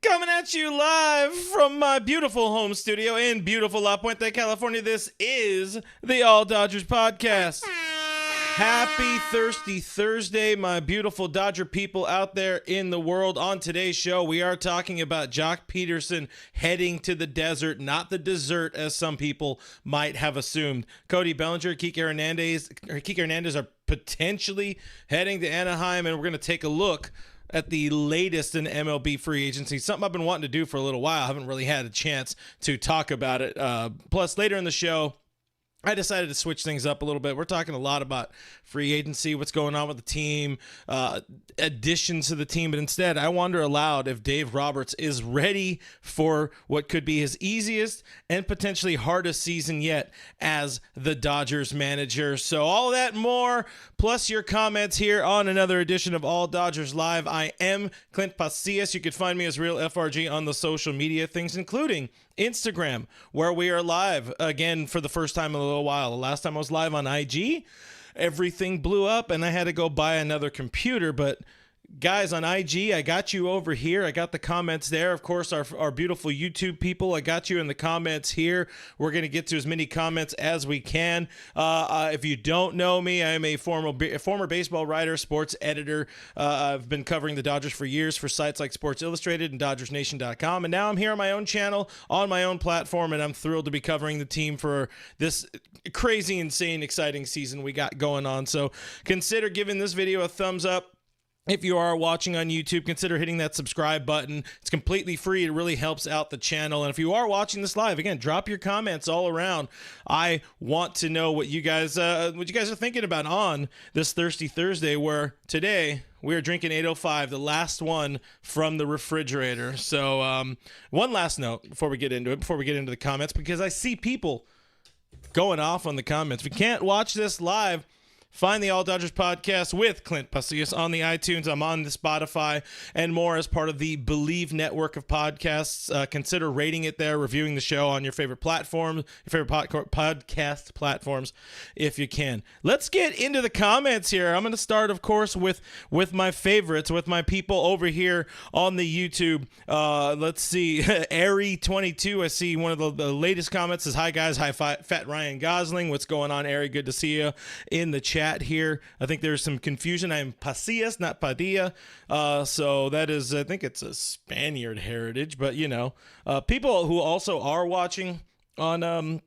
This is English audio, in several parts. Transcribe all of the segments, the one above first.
Coming at you live from my beautiful home studio in beautiful La Puente, California. This is the All Dodgers Podcast. Happy Thirsty Thursday, my beautiful Dodger people out there in the world. On today's show, we are talking about Joc Pederson heading to the desert, not the dessert, as some people might have assumed. Cody Bellinger, Kike Hernandez are potentially heading to Anaheim, and we're going to take a look at the latest in MLB free agency, something I've been wanting to do for a little while. I haven't really had a chance to talk about it. Plus, later in the show, I decided to switch things up a little bit. We're talking a lot about free agency, what's going on with the team, additions to the team, but instead I wonder aloud if Dave Roberts is ready for what could be his easiest and potentially hardest season yet as the Dodgers manager. So all that and more, plus your comments here on another edition of All Dodgers Live. I am Clint Pasillas. You can find me as Real FRG on the social media things, including Instagram, where we are live again for the first time in a little while. The last time I was live on IG, everything blew up and I had to go buy another computer. But guys, on IG, I got you over here. I got the comments there. Of course, our beautiful YouTube people, I got you in the comments here. We're going to get to as many comments as we can. If you don't know me, I'm a former baseball writer, sports editor. I've been covering the Dodgers for years for sites like Sports Illustrated and DodgersNation.com. And now I'm here on my own channel, on my own platform, and I'm thrilled to be covering the team for this crazy, insane, exciting season we got going on. So consider giving this video a thumbs up. If you are watching on YouTube, consider hitting that subscribe button. It's completely free. It really helps out the channel. And if you are watching this live, again, drop your comments all around. I want to know what you guys are thinking about on this Thirsty Thursday, where today we are drinking 805, the last one from the refrigerator. So one last note before we get into the comments, because I see people going off on the comments. If you can't watch this live, find the All Dodgers Podcast with Clint Pasillas on the iTunes. I'm on the Spotify and more as part of the Believe network of podcasts. Consider rating it there, reviewing the show on your favorite platform, your favorite podcast platforms, if you can. Let's get into the comments here. I'm going to start, of course, with my favorites, with my people over here on the YouTube. Let's see. Airy22, I see one of the latest comments is, "Hi, guys. Hi, Fat Ryan Gosling. What's going on, Airy? Good to see you in the chat here. I think there's some confusion. I am Pasillas, not Padilla. So that is, I think it's a Spaniard heritage, but you know, people who also are watching on the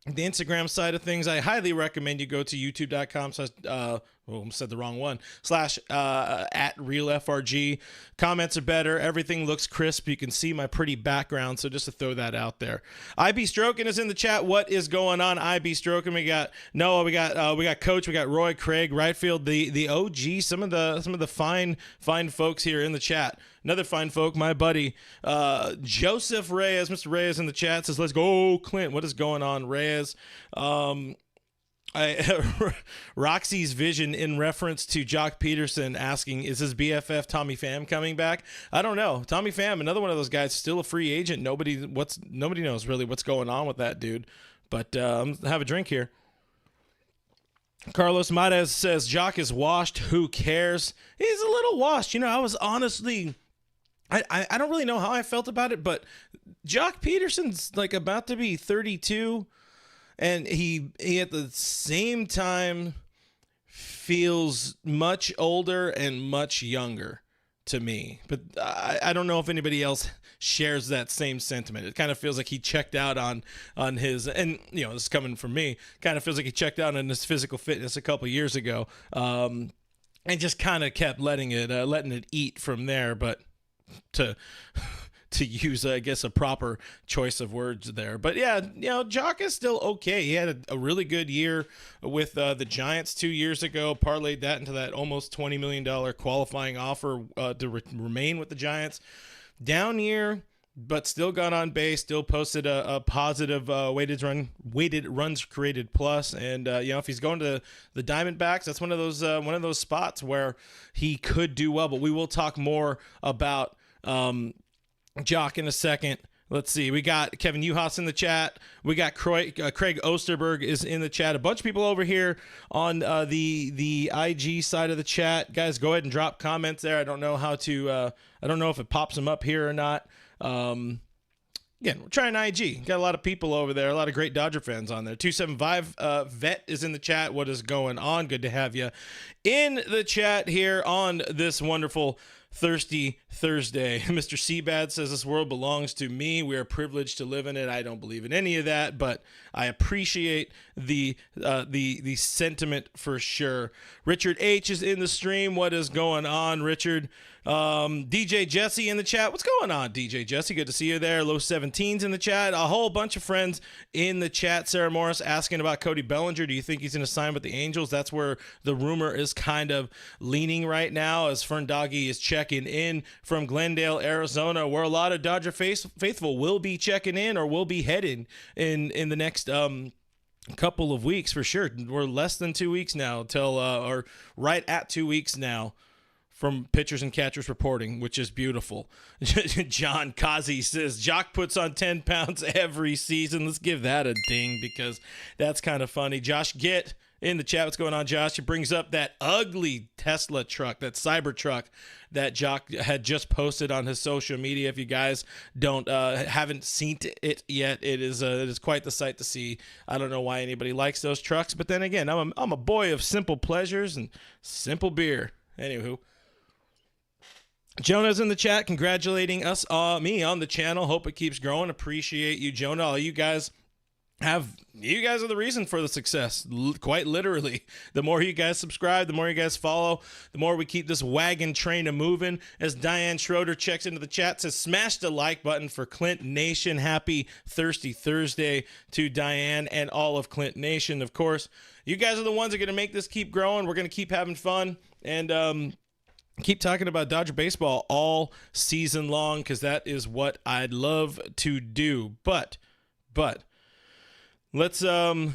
Instagram side of things, I highly recommend you go to youtube.com/ said the wrong one, @ Real FRG. Comments are better. Everything looks crisp. You can see my pretty background. So just to throw that out there. IB Strokin is in the chat. What is going on, IB Strokin? We got Noah. We got Coach. We got Roy, Craig, right field, the OG. Some of the fine folks here in the chat. Another fine folk, my buddy Joseph Reyes. Mr. Reyes in the chat says, "Let's go, Clint." What is going on, Reyes? Roxy's vision in reference to Joc Pederson asking, "Is his BFF Tommy Pham coming back?" I don't know. Tommy Pham, another one of those guys, still a free agent. Nobody knows really what's going on with that dude. But have a drink here. Carlos Martinez says, "Joc is washed. Who cares?" He's a little washed. You know, I was honestly, I don't really know how I felt about it, but Joc Pederson's like about to be 32. And he at the same time feels much older and much younger to me. But I don't know if anybody else shares that same sentiment. It kind of feels like he checked out on his, and you know, this is coming from me, kind of feels like he checked out on his physical fitness a couple years ago, and just kind of kept letting it eat from there. But to use, I guess, a proper choice of words there. But yeah, you know, Joc is still okay. He had a really good year with the Giants 2 years ago, parlayed that into that almost $20 million qualifying offer to remain with the Giants. Down year, but still got on base, still posted a positive weighted runs created plus. And you know, if he's going to the Diamondbacks, that's one of those spots where he could do well. But we will talk more about Joc in a second. Let's see. We got Kevin Uhas in the chat. We got Craig Osterberg is in the chat. A bunch of people over here on the IG side of the chat. Guys, go ahead and drop comments there. I don't know how to. I don't know if it pops them up here or not. Again, we're trying IG. Got a lot of people over there. A lot of great Dodger fans on there. 275 Vet is in the chat. What is going on? Good to have you in the chat here on this wonderful Thirsty Thursday. Mr. Seabad says this world belongs to me. We are privileged to live in it. I don't believe in any of that, but I appreciate the sentiment for sure. Richard H is in the stream. What is going on, Richard? DJ Jesse in the chat. What's going on, DJ Jesse? Good to see you there. Low 17's in the chat. A whole bunch of friends in the chat. Sarah Morris asking about Cody Bellinger. Do you think he's going to sign with the Angels? That's where the rumor is kind of leaning right now, as Fern Doggy is checking in from Glendale, Arizona, where a lot of Dodger faithful will be checking in or will be heading in the next couple of weeks for sure. We're less than 2 weeks now till or right at 2 weeks now from pitchers and catchers reporting, which is beautiful. John Kazi says, Joc puts on 10 pounds every season. Let's give that a ding because that's kind of funny. Josh Gitt in the chat. What's going on, Josh? He brings up that ugly Tesla truck, that cyber truck that Joc had just posted on his social media. If you guys haven't seen it yet, it is quite the sight to see. I don't know why anybody likes those trucks, but then again, I'm a boy of simple pleasures and simple beer. Anywho, Jonah's in the chat congratulating me on the channel. Hope it keeps growing. Appreciate you, Jonah. All you guys are the reason for the success, quite literally. The more you guys subscribe, the more you guys follow, the more we keep this wagon train moving. As Diane Schroeder checks into the chat, says smash the like button for Clint Nation. Happy Thirsty Thursday to Diane and all of Clint Nation. Of course, you guys are the ones that are going to make this keep growing. We're going to keep having fun and keep talking about Dodger baseball all season long, because that is what I'd love to do. But let's Ari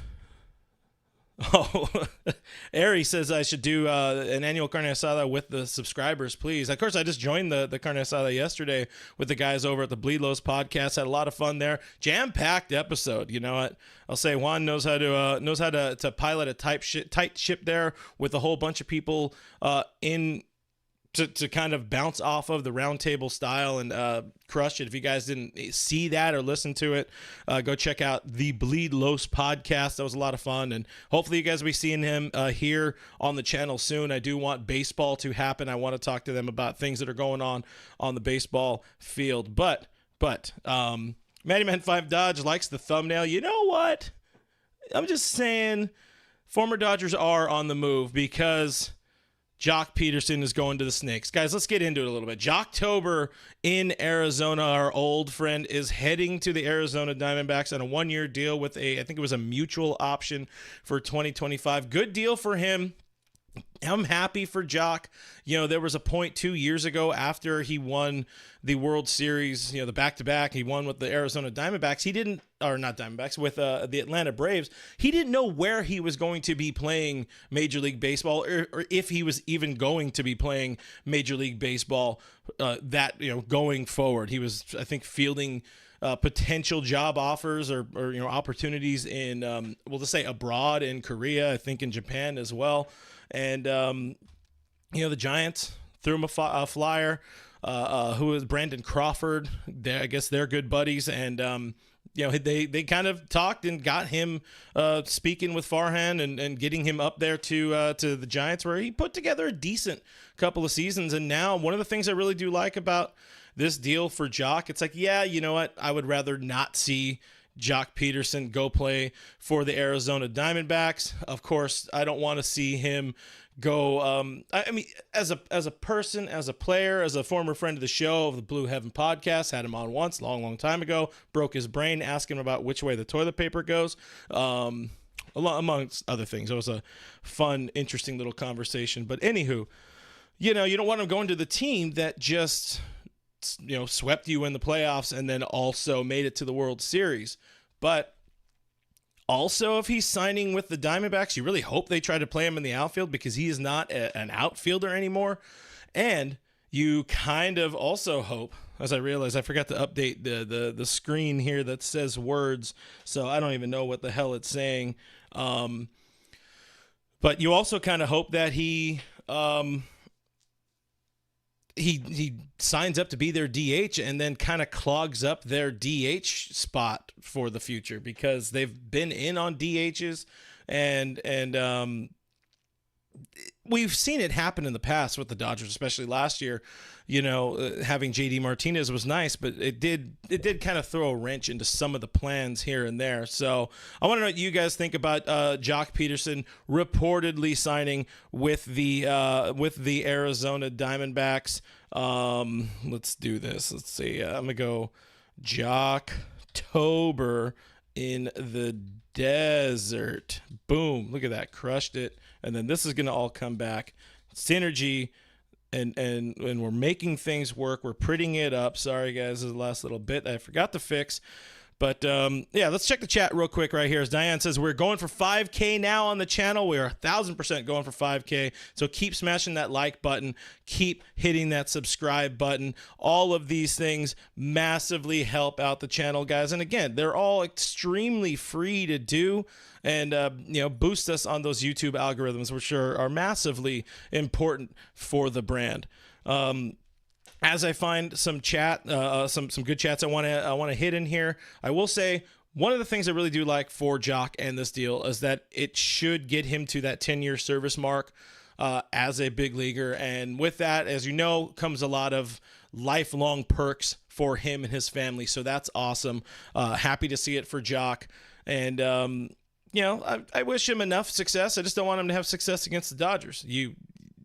says I should do an annual carne asada with the subscribers, please. Of course, I just joined the carne asada yesterday with the guys over at the Bleed Lows podcast. Had a lot of fun there. Jam-packed episode. You know what? I'll say Juan knows how to pilot a tight ship there with a whole bunch of people in to kind of bounce off of the round table style and crush it. If you guys didn't see that or listen to it, go check out the Bleed Los podcast. That was a lot of fun, and hopefully you guys will be seeing him here on the channel soon. I do want baseball to happen. I want to talk to them about things that are going on the baseball field. But Matty Man 5 Dodge likes the thumbnail. You know what? I'm just saying, former Dodgers are on the move because Joc Pederson is going to the Snakes. Guys, let's get into it a little bit. Joctober in Arizona, our old friend, is heading to the Arizona Diamondbacks on a one-year deal with I think it was a mutual option for 2025. Good deal for him. I'm happy for Joc. You know, there was a point 2 years ago after he won the World Series, the back-to-back, he won with the Arizona Diamondbacks. With the Atlanta Braves. He didn't know where he was going to be playing Major League Baseball or if he was even going to be playing Major League Baseball going forward. He was, I think, fielding potential job offers or opportunities in, we'll just say abroad, in Korea, I think in Japan as well. And, the Giants threw him a flyer, who is Brandon Crawford. I guess they're good buddies. And, they kind of talked and got him speaking with Farhan and getting him up there to the Giants, where he put together a decent couple of seasons. And now one of the things I really do like about this deal for Joc, it's like, yeah, you know what? I would rather not see Joc Pederson go play for the Arizona Diamondbacks. Of course, I don't want to see him go. I mean, as a person, as a player, as a former friend of the show, of the Blue Heaven podcast, had him on once, long time ago. Broke his brain asking him about which way the toilet paper goes, amongst other things. It was a fun, interesting little conversation. But anywho, you don't want him going to the team that just swept you in the playoffs and then also made it to the World Series. But also, if he's signing with the Diamondbacks, you really hope they try to play him in the outfield, because he is not an outfielder anymore. And you kind of also hope, as I realized I forgot to update the screen here that says words, so I don't even know what the hell it's saying. But you also kind of hope that he signs up to be their DH and then kind of clogs up their DH spot for the future, because they've been in on DHs and we've seen it happen in the past with the Dodgers, especially last year. Having JD Martinez was nice, but it did kind of throw a wrench into some of the plans here and there. So I want to know what you guys think about Joc Pederson reportedly signing with the Arizona Diamondbacks. Let's do this. Let's see. I'm gonna go Joc-tober in the desert. Boom! Look at that, crushed it. And then this is gonna all come back. Synergy. And we're making things work. We're prettying it up. Sorry, guys, this is the last little bit I forgot to fix. But, let's check the chat real quick right here. As Diane says, we're going for 5K now on the channel. We are 1,000% going for 5K. So keep smashing that like button. Keep hitting that subscribe button. All of these things massively help out the channel, guys. And, again, they're all extremely free to do. And, boost us on those YouTube algorithms, which are massively important for the brand. As I find some chat, some good chats I want to hit in here, I will say one of the things I really do like for Joc and this deal is that it should get him to that 10-year service mark as a big leaguer. And with that, as you know, comes a lot of lifelong perks for him and his family. So that's awesome. Happy to see it for Joc. And, I wish him enough success. I just don't want him to have success against the Dodgers.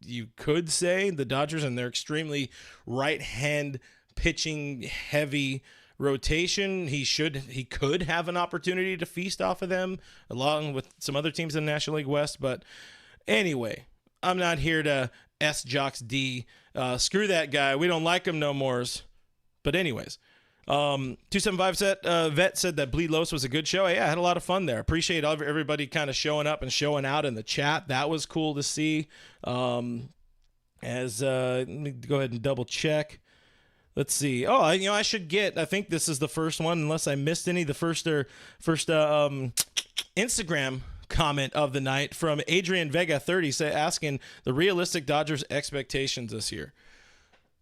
You could say the Dodgers and their extremely right-hand pitching heavy rotation, he could have an opportunity to feast off of them along with some other teams in the National League West. But anyway, I'm not here to S-Joc's D. Screw that guy. We don't like him no mores. But anyways, 275 Vet said that Bleed Los was a good show. Yeah, I had a lot of fun there. Appreciate everybody kind of showing up and showing out in the chat. That was cool to see. Let me go ahead and double check. Let's see. Oh, I should get, I think this is the first one, unless I missed any, the first Instagram comment of the night from Adrian Vega 30 asking the realistic Dodgers expectations this year.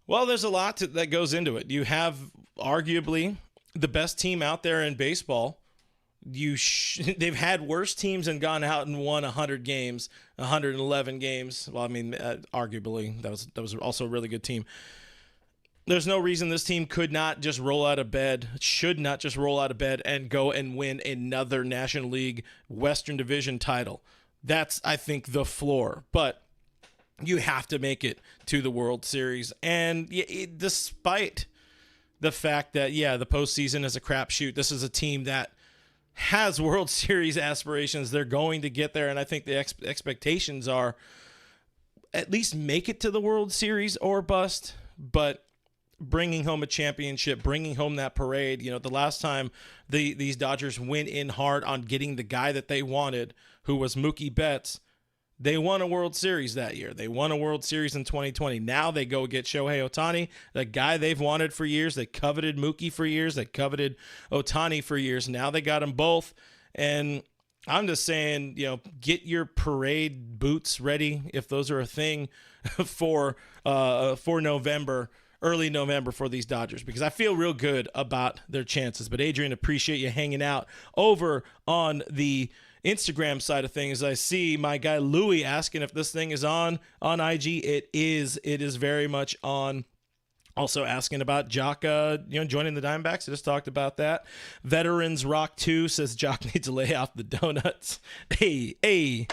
Well, there's a lot that goes into it. You have arguably the best team out there in baseball. They've had worse teams and gone out and won 100 games, 111 games. Well, I mean, arguably that was also a really good team. There's no reason this team should not just roll out of bed and go and win another National League Western Division title. That's, I think, the floor. But you have to make it to the World Series. And despite the fact that, the postseason is a crapshoot, this is a team that has World Series aspirations. They're going to get there. And I think the expectations are at least make it to the World Series or bust. But bringing home a championship, bringing home that parade, the last time these Dodgers went in hard on getting the guy that they wanted, who was Mookie Betts, they won a World Series that year. They won a World Series in 2020. Now they go get Shohei Ohtani, the guy they've wanted for years. They coveted Mookie for years. They coveted Ohtani for years. Now they got them both. And I'm just saying, get your parade boots ready, if those are a thing, for November, early November for these Dodgers, because I feel real good about their chances. But Adrian, appreciate you hanging out over on the Instagram side of things. I see my guy Louie asking if this thing is on IG. It is very much on. Also asking about Joc, joining the Diamondbacks. I just talked about that. Veterans Rock 2 says Joc needs to lay off the donuts. Hey.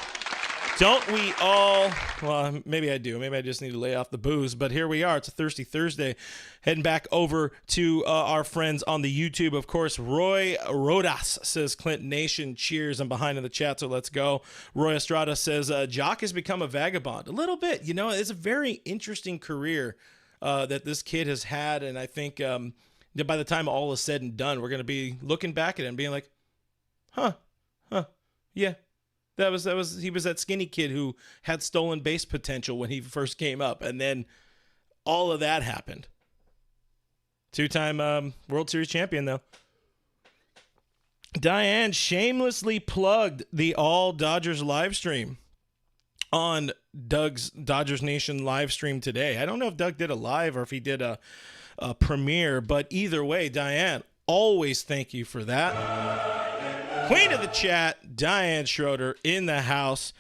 Don't we all? Well, maybe I do. Maybe I just need to lay off the booze. But here we are. It's a Thirsty Thursday. Heading back over to our friends on the YouTube. Of course, Roy Rodas says, Clinton Nation, cheers. I'm behind in the chat, so let's go. Roy Estrada says, Joc has become a vagabond. A little bit. It's a very interesting career that this kid has had. And I think that by the time all is said and done, we're going to be looking back at it and being like, yeah. He was that skinny kid who had stolen base potential when he first came up, and then all of that happened. Two-time World Series champion, though. Diane shamelessly plugged the All Dodgers live stream on Doug's Dodgers Nation live stream today. I don't know if Doug did a live or if he did a premiere, but either way, Diane, always thank you for that. Queen of the chat, Diane Schroeder in the house.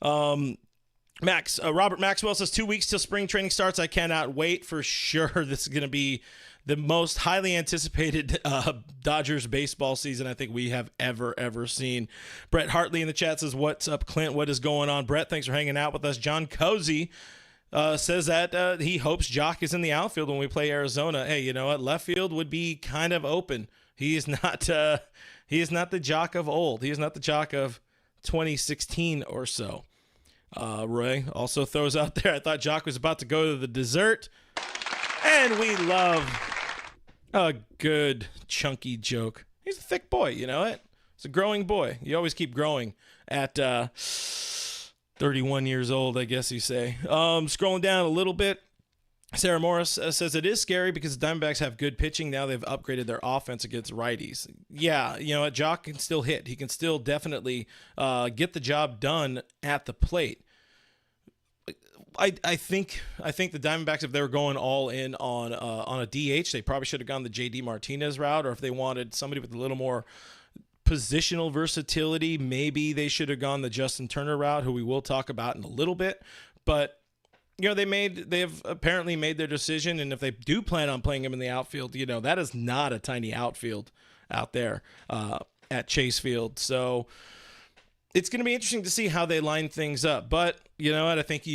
Robert Maxwell says 2 weeks till spring training starts. I cannot wait for sure. This is going to be the most highly anticipated Dodgers baseball season I think we have ever seen. Brett Hartley in the chat says, what's up, Clint? What is going on? Brett, thanks for hanging out with us. John Cozy says that he hopes Joc is in the outfield when we play Arizona. Hey, you know what? Left field would be kind of open. He is not the Joc of old. He is not the Joc of 2016 or so. Roy also throws out there, I thought Joc was about to go to the dessert. And we love a good chunky joke. He's a thick boy, you know it? He's a growing boy. You always keep growing at 31 years old, I guess you say. Scrolling down a little bit, Sarah Morris says it is scary because the Diamondbacks have good pitching. Now they've upgraded their offense against righties. Yeah, you know what? Joc can still hit. He can still definitely get the job done at the plate. I think the Diamondbacks, if they were going all in on a DH, they probably should have gone the JD Martinez route, or if they wanted somebody with a little more positional versatility, maybe they should have gone the Justin Turner route, who we will talk about in a little bit. But you know, they have apparently made their decision, and if they do plan on playing him in the outfield, you know, that is not a tiny outfield out there at Chase Field. So it's going to be interesting to see how they line things up. But you know what? I think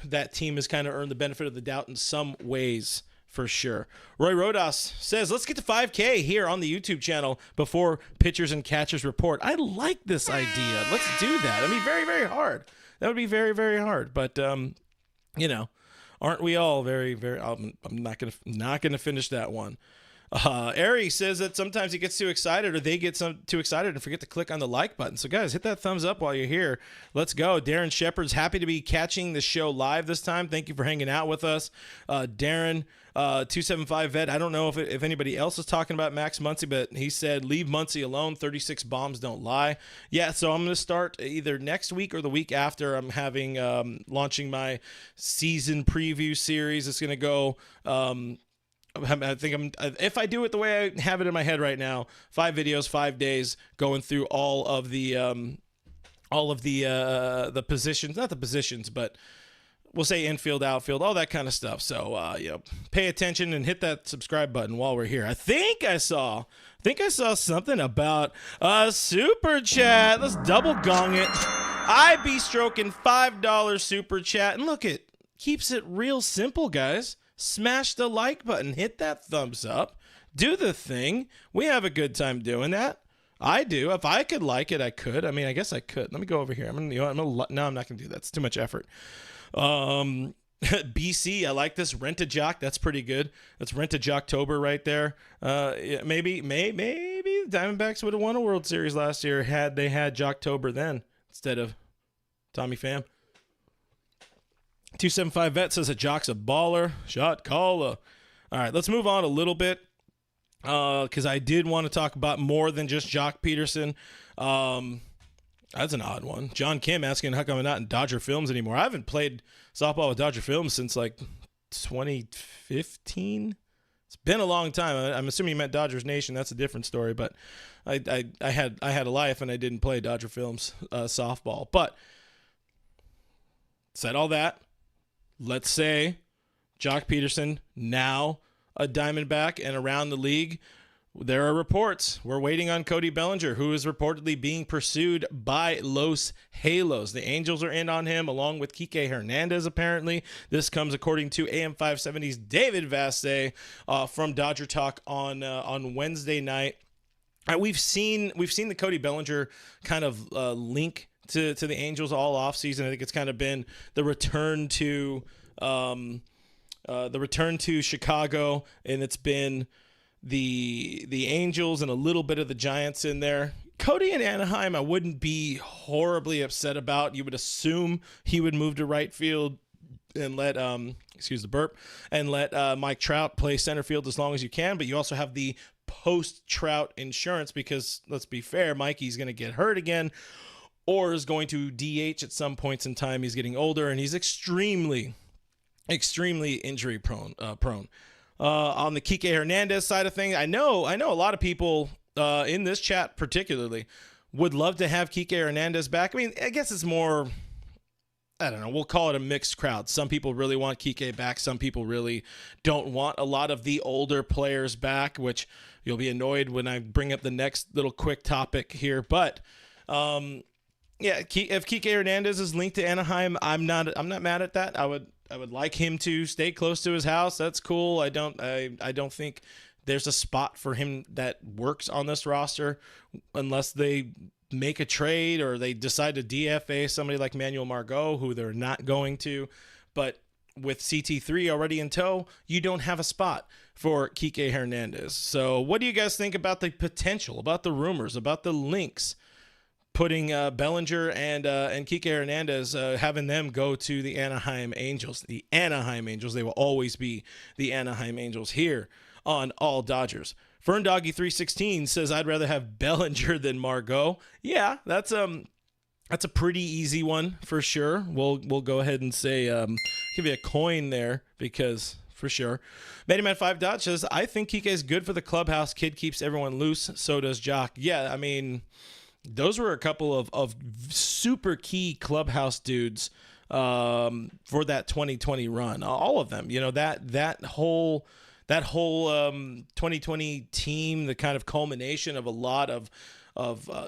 that team has kind of earned the benefit of the doubt in some ways for sure. Roy Rodas says, let's get to 5K here on the YouTube channel before pitchers and catchers report. I like this idea. Let's do that. I mean, very, very hard. That would be very, very hard. But, you know, aren't we all very, very, I'm not gonna finish that one. Ari says that sometimes he gets too excited, or they get too excited and forget to click on the like button. So guys, hit that thumbs up while you're here. Let's go. Darren Shepard's happy to be catching the show live this time. Thank you for hanging out with us. Darren, 275 vet. I don't know if anybody else is talking about Max Muncy, but he said, leave Muncy alone. 36 bombs don't lie. Yeah. So I'm going to start either next week or the week after. I'm having, launching my season preview series. It's going to go, if I do it the way I have it in my head right now, 5 videos, 5 days, going through all of the positions, not the positions, but we'll say infield, outfield, all that kind of stuff. So, pay attention and hit that subscribe button while we're here. I think I saw something about a super chat. Let's double gong it. I be stroking $5 super chat, and look, it keeps it real simple, guys. Smash the like button, hit that thumbs up, do the thing. We have a good time doing that. I do. If I could like it, I could. I mean, I guess I could. Let me go over here. No, I'm not gonna do that. It's too much effort. BC, I like this. Rent a Joc, that's pretty good. That's Rent a Joctober right there. Maybe the Diamondbacks would have won a World Series last year had they had Joctober then instead of Tommy Pham. 275 vet says that Joc's a baller. Shot caller. All right, let's move on a little bit because I did want to talk about more than just Joc Pederson. That's an odd one. John Kim asking how come I'm not in Dodger Films anymore. I haven't played softball with Dodger Films since like 2015. It's been a long time. I'm assuming you meant Dodgers Nation. That's a different story. But I had a life and I didn't play Dodger Films softball. But said all that. Let's say Joc Pederson, now a Diamondback and around the league. There are reports. We're waiting on Cody Bellinger, who is reportedly being pursued by Los Halos. The Angels are in on him, along with Kike Hernandez, apparently. This comes according to AM 570's David Vasse from Dodger Talk on Wednesday night. We've seen the Cody Bellinger kind of link to the Angels all offseason. I think it's kind of been the return to Chicago, and it's been the Angels and a little bit of the Giants in there. Cody in Anaheim, I wouldn't be horribly upset about. You would assume he would move to right field and let excuse the burp, and let Mike Trout play center field as long as you can. But you also have the post-Trout insurance because, let's be fair, Mikey's going to get hurt again or is going to DH at some points in time. He's getting older, and he's extremely injury prone. On the Kike Hernandez side of things, I know a lot of people in this chat particularly would love to have Kike Hernandez back. I mean, I guess it's more, I don't know, we'll call it a mixed crowd. Some people really want Kike back. Some people really don't want a lot of the older players back, which you'll be annoyed when I bring up the next little quick topic here. But yeah, if Kike Hernandez is linked to Anaheim, I'm not mad at that. I would like him to stay close to his house. That's cool. I don't think there's a spot for him that works on this roster unless they make a trade or they decide to DFA somebody like Manuel Margot, who they're not going to. But with CT3 already in tow, you don't have a spot for Kike Hernandez. So what do you guys think about the potential, about the rumors, about the links, putting Bellinger and Kike Hernandez, having them go to the Anaheim Angels? The Anaheim Angels, they will always be the Anaheim Angels here on All Dodgers. FernDoggy316 says, I'd rather have Bellinger than Margot. Yeah, that's a pretty easy one for sure. We'll go ahead and say, give you a coin there because for sure. Mannyman5 Dot says, I think Kike is good for the clubhouse. Kid keeps everyone loose. So does Joc. Yeah, I mean, those were a couple of super key clubhouse dudes for that 2020 run. All of them, that whole 2020 team, the kind of culmination of a lot of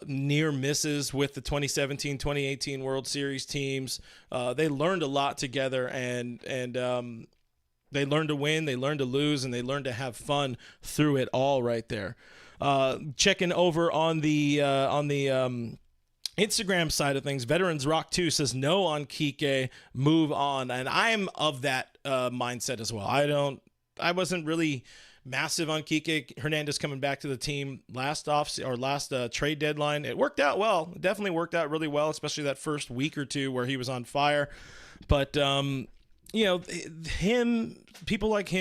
near misses with the 2017, 2018 World Series teams. They learned a lot together, and they learned to win, they learned to lose, and they learned to have fun through it all right there. Checking over on the Instagram side of things, Veterans Rock 2 says no on Kike, move on. And I'm of that mindset as well. I wasn't really massive on Kike Hernandez coming back to the team last trade deadline. It worked out well. It definitely worked out really well, especially that first week or two where he was on fire. But people like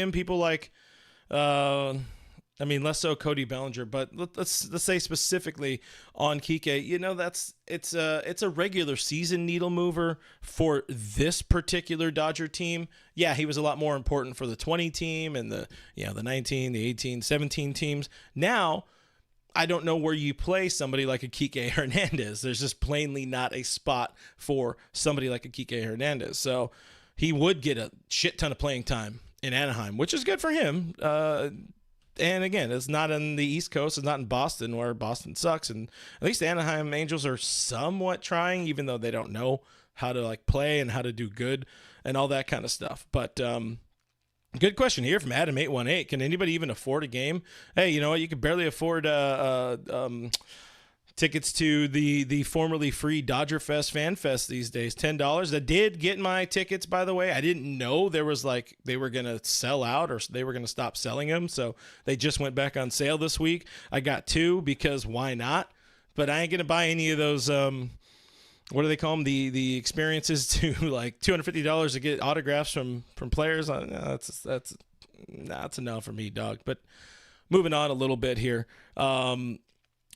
less so Cody Bellinger, but let's say specifically on Kike, it's a regular season needle mover for this particular Dodger team. Yeah, he was a lot more important for the 20 team and the 19, the 18, 17 teams. Now, I don't know where you play somebody like a Kike Hernandez. There's just plainly not a spot for somebody like a Kike Hernandez. So he would get a shit ton of playing time in Anaheim, which is good for him. And again, it's not on the East Coast. It's not in Boston, where Boston sucks. And at least the Anaheim Angels are somewhat trying, even though they don't know how to play and how to do good and all that kind of stuff. But good question here from Adam818. Can anybody even afford a game? Hey, you know what? You could barely afford tickets to the formerly free Dodger Fest Fan Fest these days, $10. I did get my tickets, by the way. I didn't know there was they were going to sell out or they were going to stop selling them. So they just went back on sale this week. I got two because why not? But I ain't going to buy any of those, what do they call them? The experiences to $250 to get autographs from players. That's enough for me, dog. But moving on a little bit here.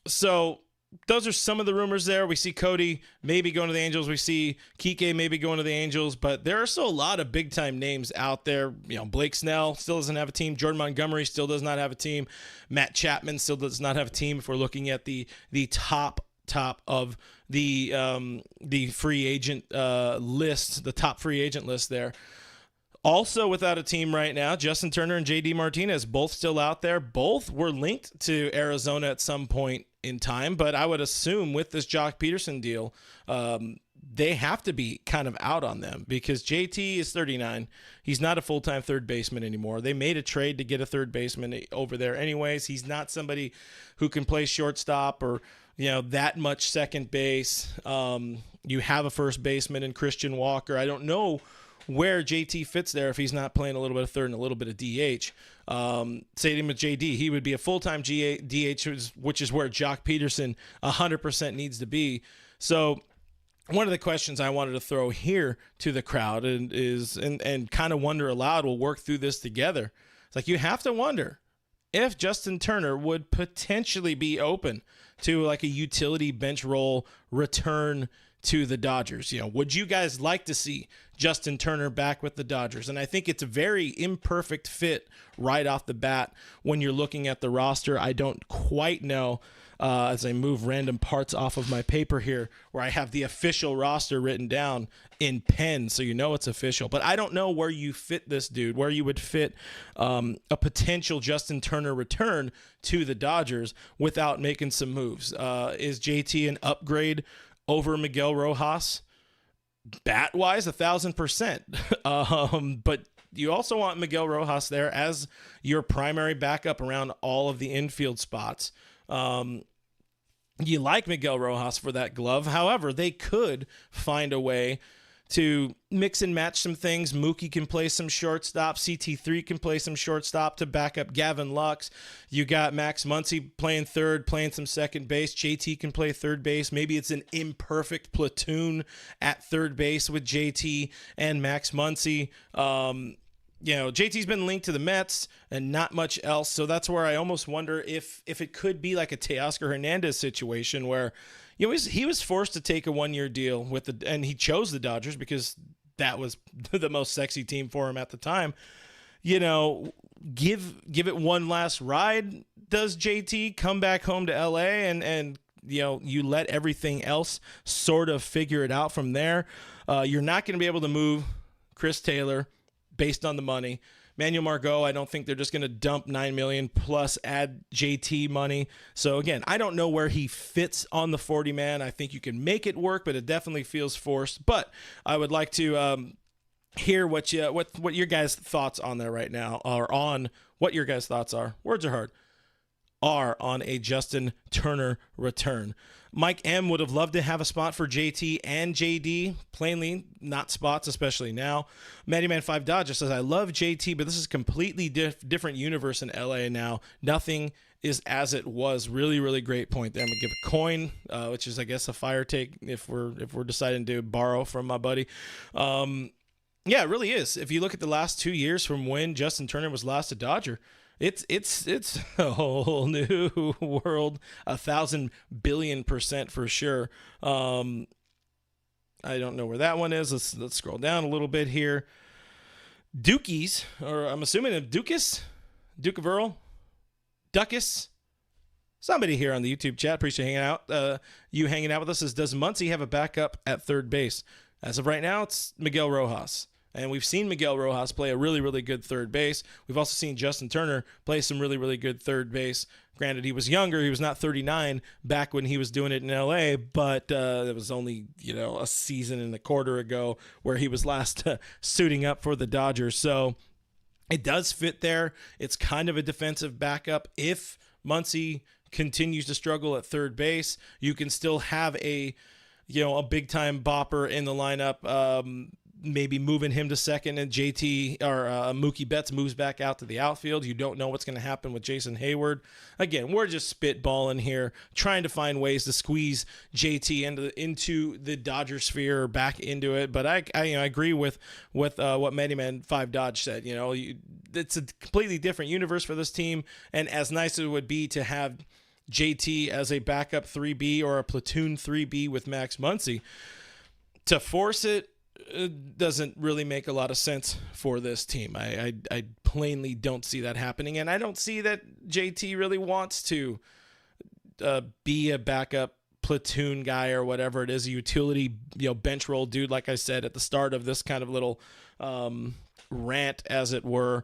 So those are some of the rumors there. We see Cody maybe going to the Angels. We see Kike maybe going to the Angels. But there are still a lot of big-time names out there. Blake Snell still doesn't have a team. Jordan Montgomery still does not have a team. Matt Chapman still does not have a team if we're looking at the top of the free agent list, the top free agent list there. Also without a team right now, Justin Turner and JD Martinez, both still out there. Both were linked to Arizona at some point in time, but I would assume with this Joc Pederson deal, they have to be kind of out on them because JT is 39. He's not a full-time third baseman anymore. They made a trade to get a third baseman over there anyways. He's not somebody who can play shortstop or that much second base. You have a first baseman in Christian Walker. I don't know where JT fits there if he's not playing a little bit of third and a little bit of DH. Same with JD. He would be a full-time DH, which is where Joc Pederson 100% needs to be. So one of the questions I wanted to throw here to the crowd and kind of wonder aloud, we'll work through this together. It's like, you have to wonder if Justin Turner would potentially be open to like a utility bench role return to the Dodgers. Would you guys like to see Justin Turner back with the Dodgers? And I think it's a very imperfect fit right off the bat when you're looking at the roster. I don't quite know, as I move random parts off of my paper here, where I have the official roster written down in pen, so it's official. But I don't know where you fit this dude, where you would fit a potential Justin Turner return to the Dodgers without making some moves. Is JT an upgrade over Miguel Rojas? Bat-wise, 1,000%. But you also want Miguel Rojas there as your primary backup around all of the infield spots. You like Miguel Rojas for that glove. However, they could find a way to mix and match some things. Mookie can play some shortstop. CT3 can play some shortstop to back up Gavin Lux. You got Max Muncy playing third, playing some second base. JT can play third base. Maybe it's an imperfect platoon at third base with JT and Max Muncy. JT's been linked to the Mets and not much else. So that's where I almost wonder if it could be like a Teoscar Hernandez situation where he was forced to take a 1-year deal and he chose the Dodgers because that was the most sexy team for him at the time. Give it one last ride. Does JT come back home to LA and you let everything else sort of figure it out from there? You're not going to be able to move Chris Taylor based on the money. Manuel Margot, I don't think they're just going to dump $9 million plus add JT money. So again, I don't know where he fits on the 40-man. I think you can make it work, but it definitely feels forced. But I would like to hear what your guys' thoughts on there right now, or on what your guys' thoughts are. Words are hard. Are on a Justin Turner return. Mike M would have loved to have a spot for JT and JD. Plainly, not spots, especially now. Mattyman5 Dodger says, I love JT, but this is completely different universe in LA now. Nothing is as it was. Really, really great point there. I'm going to give a coin, which is, I guess, a fire take if we're deciding to borrow from my buddy. Yeah, it really is. If you look at the last 2 years from when Justin Turner was last a Dodger, it's a whole new world, 1,000 billion% for sure. I don't know where that one is. Let's scroll down a little bit here. Dukies, or I'm assuming a Dukas, Duke of Earl, Duckus. Somebody here on the YouTube chat, appreciate you hanging out with us. Says, does Muncy have a backup at third base? As of right now, it's Miguel Rojas. And we've seen Miguel Rojas play a really, really good third base. We've also seen Justin Turner play some really, really good third base. Granted, he was younger. He was not 39 back when he was doing it in L.A., but it was only, a season and a quarter ago where he was last suiting up for the Dodgers. So it does fit there. It's kind of a defensive backup. If Muncy continues to struggle at third base, you can still have a big-time bopper in the lineup, maybe moving him to second, and JT or Mookie Betts moves back out to the outfield. You don't know what's going to happen with Jason Hayward. Again, we're just spitballing here, trying to find ways to squeeze JT into the Dodger sphere, back into it. But I agree with what Mattyman5 Dodge said. It's a completely different universe for this team, and as nice as it would be to have JT as a backup 3B or a platoon 3B with Max Muncy, to force it doesn't really make a lot of sense for this team. I plainly don't see that happening, and I don't see that JT really wants to be a backup platoon guy or whatever it is, a utility bench roll dude, like I said at the start of this kind of little rant, as it were.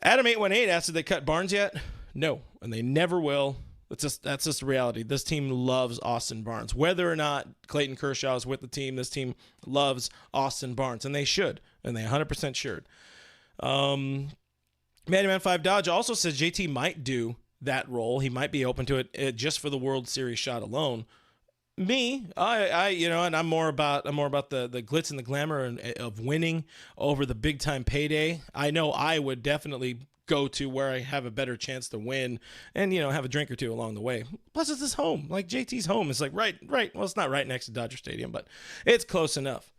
Adam818 asked, did they cut Barnes yet? No, and they never will. That's just reality. This team loves Austin Barnes. Whether or not Clayton Kershaw is with the team, this team loves Austin Barnes, and they should, and they 100% should. Mattyman5 Dodge also says JT might do that role. He might be open to it just for the World Series shot alone. Me, and I'm more about the glitz and the glamour of winning over the big time payday. I know I would definitely go to where I have a better chance to win and, have a drink or two along the way. Plus, it's his home. Like, JT's home is like right. Well, it's not right next to Dodger Stadium, but it's close enough.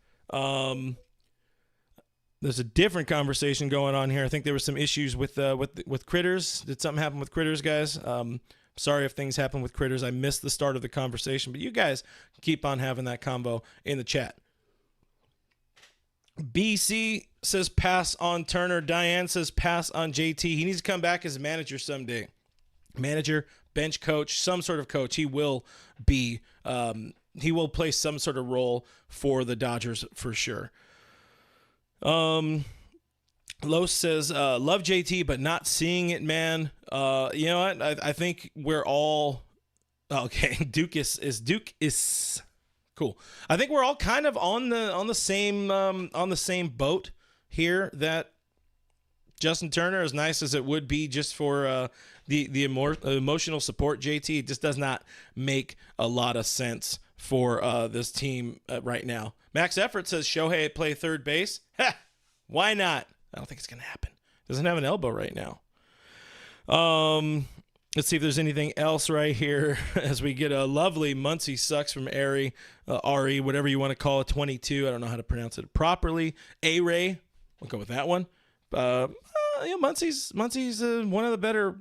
There's a different conversation going on here. I think there were some issues with Critters. Did something happen with Critters, guys? Sorry if things happen with Critters. I missed the start of the conversation, but you guys keep on having that convo in the chat. BC says pass on Turner. Diane says pass on JT. He needs to come back as a manager someday. Manager, bench coach, some sort of coach. He will be. He will play some sort of role for the Dodgers for sure. Los says love JT, but not seeing it, man. You know what? I think we're all okay. Duke is. Cool. I think we're all kind of on the same boat here. That Justin Turner, as nice as it would be just for the emotional support, JT, it just does not make a lot of sense for this team right now. Max Effort says Shohei play third base. Ha! Why not? I don't think it's gonna happen. Doesn't have an elbow right now. Let's see if there's anything else right here as we get a lovely Muncie Sucks from Ari, whatever you want to call it, 22. I don't know how to pronounce it properly. A-Ray, we'll go with that one. Muncie's one of the better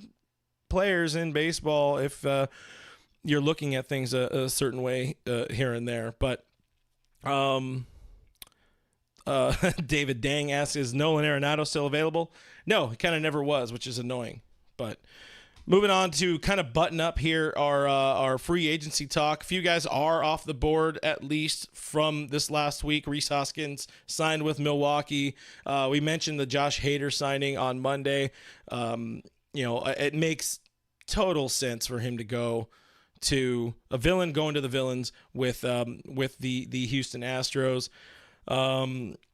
players in baseball if you're looking at things a certain way here and there. But David Dang asks, is Nolan Arenado still available? No, he kind of never was, which is annoying. But moving on to kind of button up here our free agency talk. A few guys are off the board, at least from this last week. Rhys Hoskins signed with Milwaukee. We mentioned the Josh Hader signing on Monday. It makes total sense for him to go to a villain, going to the villains with the Houston Astros.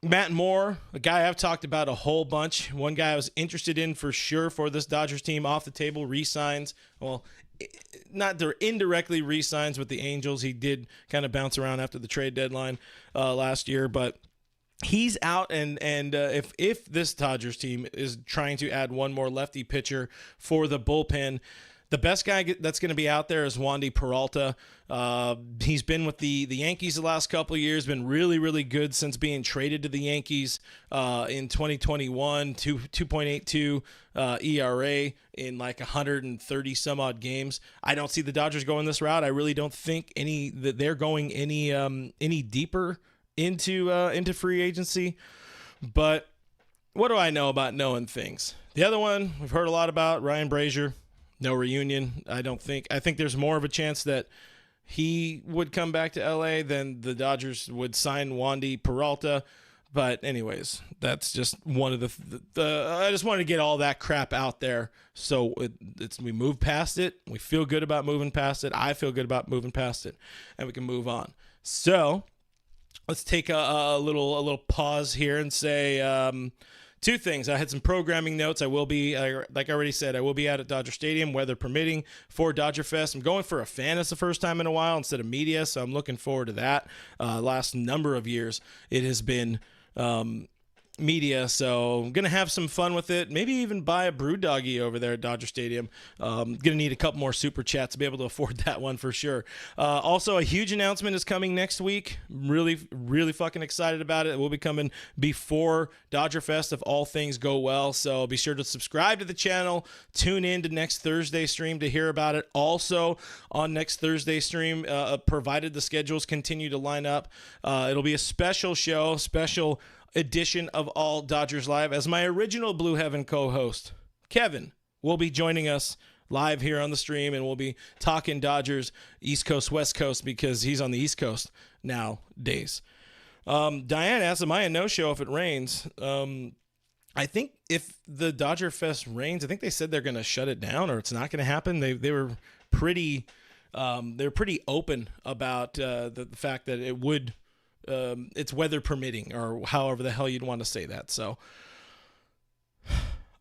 Matt Moore, a guy I've talked about a whole bunch. One guy I was interested in for sure for this Dodgers team, off the table, re-signs. Well, not indirectly re-signs with the Angels. He did kind of bounce around after the trade deadline last year, but he's out. And if this Dodgers team is trying to add one more lefty pitcher for the bullpen, the best guy that's going to be out there is Wandy Peralta. He's been with the Yankees the last couple of years, been really, really good since being traded to the Yankees in 2021, 2.82 ERA in like 130 some odd games. I don't see the Dodgers going this route. I really don't think that they're going any deeper into free agency. But what do I know about knowing things? The other one we've heard a lot about, Ryan Brazier. No reunion, I don't think. I think there's more of a chance that he would come back to LA than the Dodgers would sign Wandy Peralta. But anyways, that's just one of the I just wanted to get all that crap out there. So we move past it. We feel good about moving past it. I feel good about moving past it, and we can move on. So let's take a little pause here and say two things. I had some programming notes. I will be, like I already said, I will be out at Dodger Stadium, weather permitting, for Dodger Fest. I'm going for a fan. It's the first time in a while instead of media, so I'm looking forward to that. Last number of years, it has been media, so I'm gonna have some fun with it. Maybe even buy a brew doggy over there at Dodger Stadium. Gonna need a couple more super chats to be able to afford that one for sure. Also, a huge announcement is coming next week. Really, really fucking excited about it. It will be coming before Dodger Fest if all things go well. So be sure to subscribe to the channel. Tune in to next Thursday stream to hear about it. Also on next Thursday stream, provided the schedules continue to line up, it'll be a special show, special edition of All Dodgers Live, as my original Blue Heaven co-host Kevin will be joining us live here on the stream, and we'll be talking Dodgers East Coast, West Coast, because he's on the East Coast nowadays. Diane asked, am I a no-show if it rains? I think if the Dodger Fest rains, I think they said they're going to shut it down, or it's not going to happen. They were pretty open about the fact that it would. It's weather permitting, or however the hell you'd want to say that. So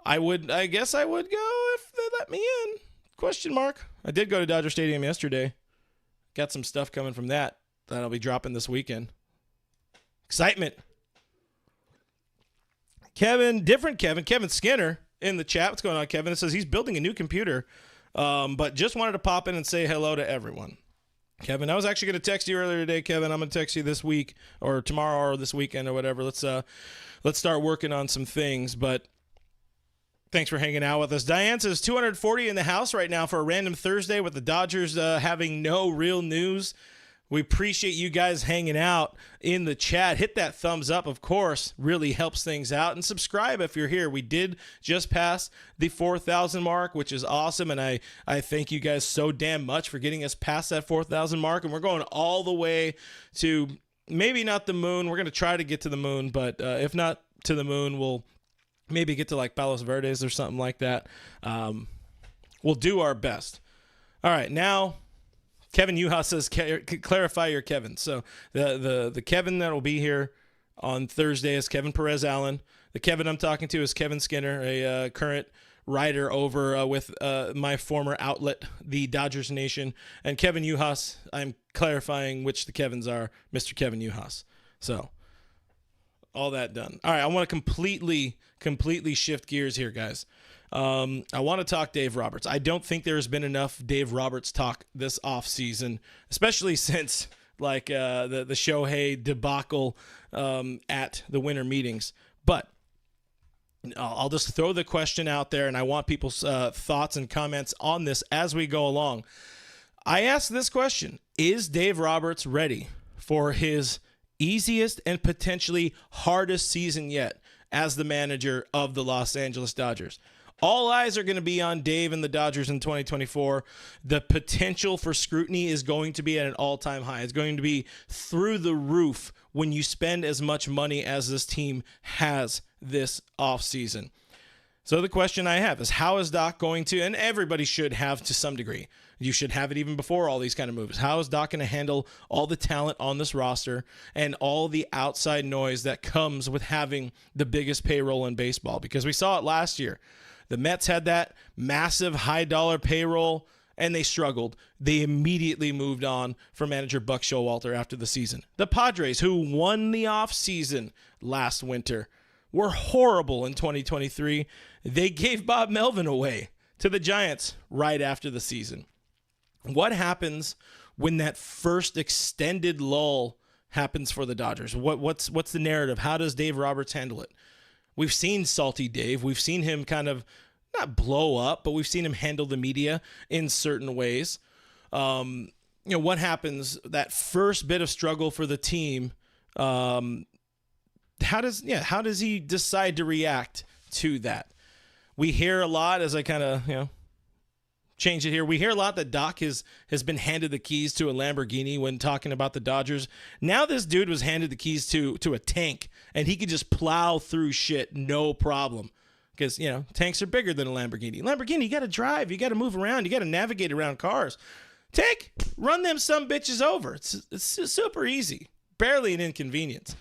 I guess I would go if they let me in. Question mark. I did go to Dodger Stadium yesterday. Got some stuff coming from that I'll be dropping this weekend. Excitement. Kevin Skinner in the chat. What's going on, Kevin? It says he's building a new computer, but just wanted to pop in and say hello to everyone. Kevin, I was actually going to text you earlier today, Kevin. I'm going to text you this week or tomorrow or this weekend or whatever. Let's start working on some things, but thanks for hanging out with us. Diane says 240 in the house right now for a random Thursday with the Dodgers having no real news. We appreciate you guys hanging out in the chat. Hit that thumbs up, of course. Really helps things out. And subscribe if you're here. We did just pass the 4,000 mark, which is awesome. And I thank you guys so damn much for getting us past that 4,000 mark. And we're going all the way to maybe not the moon. We're going to try to get to the moon. But if not to the moon, we'll maybe get to like Palos Verdes or something like that. We'll do our best. All right, now Kevin Uhas says clarify your Kevin. So the Kevin that will be here on Thursday is Kevin Perez Allen. The Kevin I'm talking to is Kevin Skinner, a current writer over with my former outlet, the Dodgers Nation. And Kevin Uhas, I'm clarifying which the Kevins are, Mr. Kevin Uhas. So all that done. All right, I want to completely shift gears here, guys. I want to talk Dave Roberts. I don't think there's been enough Dave Roberts talk this offseason, especially since like the Shohei debacle at the winter meetings. But I'll just throw the question out there, and I want people's thoughts and comments on this as we go along. I ask this question: is Dave Roberts ready for his easiest and potentially hardest season yet as the manager of the Los Angeles Dodgers? All eyes are going to be on Dave and the Dodgers in 2024. The potential for scrutiny is going to be at an all-time high. It's going to be through the roof when you spend as much money as this team has this offseason. So the question I have is, how is Doc going to, and everybody should have to some degree, you should have it even before all these kind of moves, how is Doc going to handle all the talent on this roster and all the outside noise that comes with having the biggest payroll in baseball? Because we saw it last year. The Mets had that massive high-dollar payroll, and they struggled. They immediately moved on from manager Buck Showalter after the season. The Padres, who won the offseason last winter, were horrible in 2023. They gave Bob Melvin away to the Giants right after the season. What happens when that first extended lull happens for the Dodgers? What's the narrative? How does Dave Roberts handle it? We've seen Salty Dave. We've seen him kind of not blow up, but we've seen him handle the media in certain ways. What happens that first bit of struggle for the team? How does he decide to react to that? We hear a lot, as I kind of change it here. We hear a lot that Doc has been handed the keys to a Lamborghini when talking about the Dodgers. Now this dude was handed the keys to a tank, and he could just plow through shit no problem. Because, tanks are bigger than a Lamborghini. Lamborghini, you got to drive. You got to move around. You got to navigate around cars. Tank, run them some bitches over. It's super easy. Barely an inconvenience.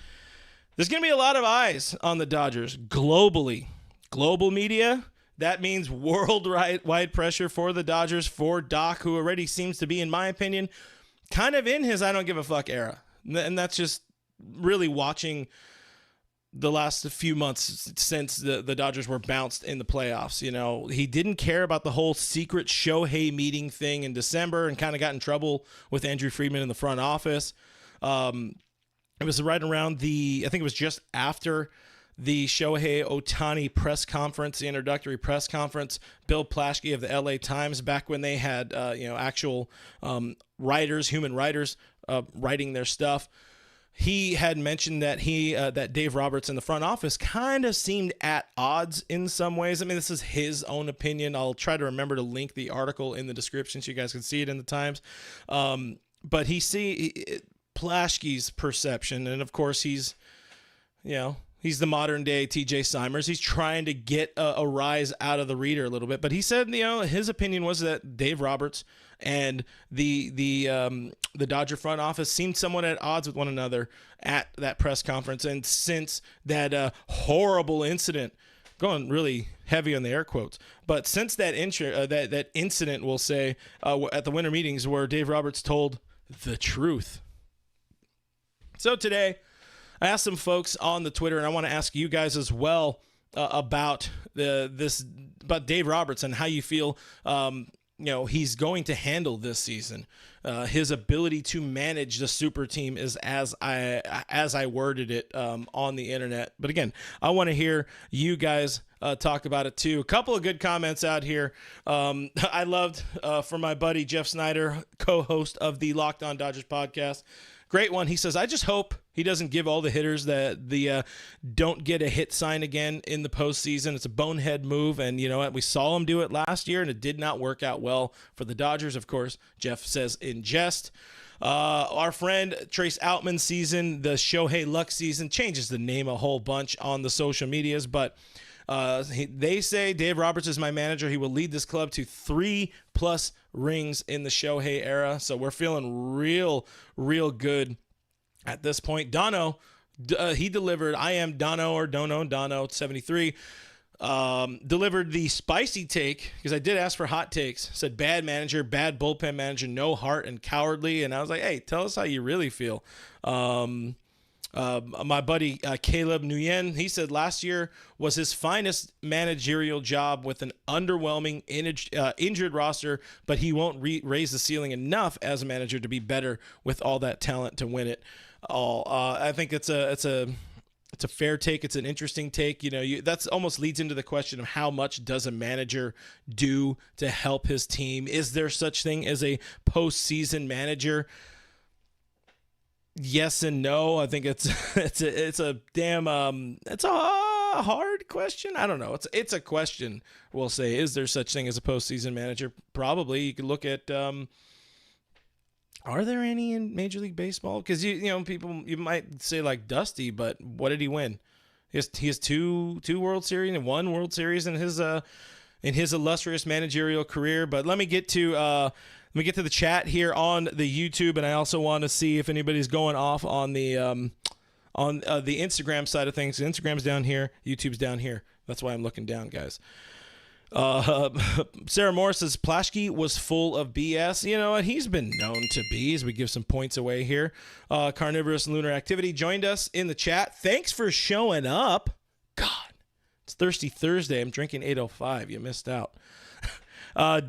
There's going to be a lot of eyes on the Dodgers globally. Global media. That means worldwide pressure for the Dodgers, for Doc, who already seems to be, in my opinion, kind of in his I don't give a fuck era. And that's just really watching the last few months since the Dodgers were bounced in the playoffs. He didn't care about the whole secret Shohei meeting thing in December and kind of got in trouble with Andrew Friedman in the front office. It was right around I think it was just after the Shohei Ohtani press conference, the introductory press conference. Bill Plaschke of the LA Times, back when they had actual writers, human writers, writing their stuff. He had mentioned that that Dave Roberts in the front office kind of seemed at odds in some ways. I mean, this is his own opinion. I'll try to remember to link the article in the description so you guys can see it in the Times. But Plaschke's perception, and of course he's the modern day TJ Simers. He's trying to get a rise out of the reader a little bit. But he said, his opinion was that Dave Roberts and the Dodger front office seemed somewhat at odds with one another at that press conference. And since that horrible incident, going really heavy on the air quotes, but since that incident, we'll say, at the winter meetings where Dave Roberts told the truth. So today, I asked some folks on the Twitter, and I want to ask you guys as well, about about Dave Roberts and how you feel. He's going to handle this season. His ability to manage the super team is as I worded it on the internet. But again, I want to hear you guys talk about it too. A couple of good comments out here. I loved from my buddy Jeff Snyder, co-host of the Locked On Dodgers podcast. Great one. He says, I just hope he doesn't give all the hitters that the don't get a hit sign again in the postseason. It's a bonehead move, and you know what? We saw him do it last year, and it did not work out well for the Dodgers. Of course, Jeff says in jest. Our friend Trace Outman's season, the Shohei Luck season, changes the name a whole bunch on the social medias, but they say Dave Roberts is my manager. He will lead this club to 3+ rings in the Shohei era. So we're feeling real good at this point. Dono, he delivered. I am Dono or Dono 73. Delivered the spicy take because I did ask for hot takes. Said bad manager, bad bullpen manager, no heart and cowardly. And I was like, hey, tell us how you really feel. My buddy Caleb Nguyen, he said last year was his finest managerial job with an underwhelming injured roster, but he won't raise the ceiling enough as a manager to be better with all that talent to win it all. I think it's a fair take. It's an interesting take. That's almost leads into the question of how much does a manager do to help his team? Is there such thing as a postseason manager? Yes and no. I think it's a hard question. I don't know. It's a question. We'll say, is there such thing as a postseason manager? Probably. You could look at are there any in Major League Baseball? Because people, you might say like Dusty, but what did he win? He has two World Series and 1 World Series in his illustrious managerial career. But let me get to the chat here on the YouTube, and I also want to see if anybody's going off on the Instagram side of things. Instagram's down here, YouTube's down here. That's why I'm looking down, guys. Sarah Morris says Plaschke was full of BS. You know what? He's been known to be, as we give some points away here. Carnivorous Lunar Activity joined us in the chat. Thanks for showing up. God, it's Thirsty Thursday. I'm drinking 805. You missed out.